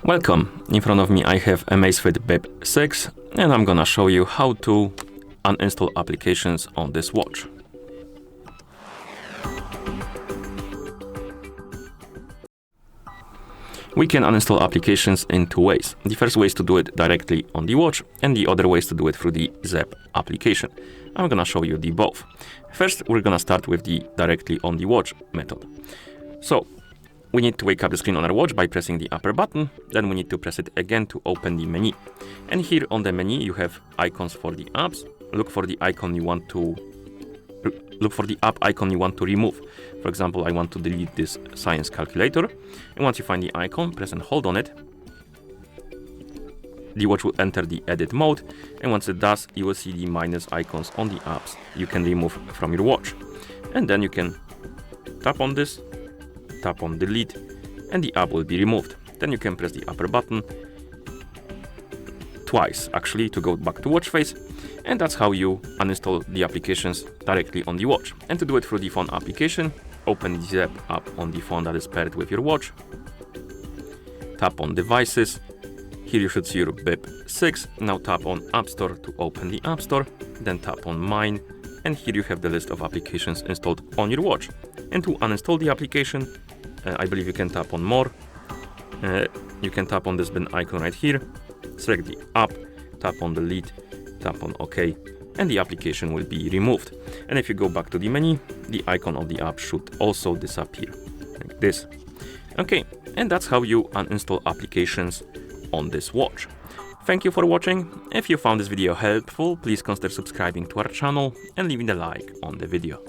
Welcome. In front of me I have AMAZFIT Bip 6 and I'm gonna show you how to uninstall applications on this watch. We can uninstall applications in two ways. The first way is to do it directly on the watch, and the other way is to do it through the Zepp application. I'm gonna show you the both. First, we're gonna start with the directly on the watch method. So, we need to wake up the screen on our watch by pressing the upper button, then we need to press it again to open the menu. And here on the menu you have icons for the apps. Look for the app icon you want to remove. For example, I want to delete this science calculator. And once you find the icon, press and hold on it. The watch will enter the edit mode, and once it does, you will see the minus icons on the apps you can remove from your watch. And then you can tap on this, tap on delete, and the app will be removed. Then you can press the upper button twice actually to go back to watch face, and that's how you uninstall the applications directly on the watch. And to do it through the phone application, open the Zepp app on the phone that is paired with your watch, tap on devices. Here you should see your Bip 6. Now tap on App Store to open the App Store, then tap on Mine, and here you have the list of applications installed on your watch. And to uninstall the application, I believe you can tap on More. You can tap on this bin icon right here, select the app, tap on delete, tap on OK, and the application will be removed. And if you go back to the menu, the icon of the app should also disappear, like this. Okay, and that's how you uninstall applications on this watch. Thank you for watching. If you found this video helpful, please consider subscribing to our channel and leaving a like on the video.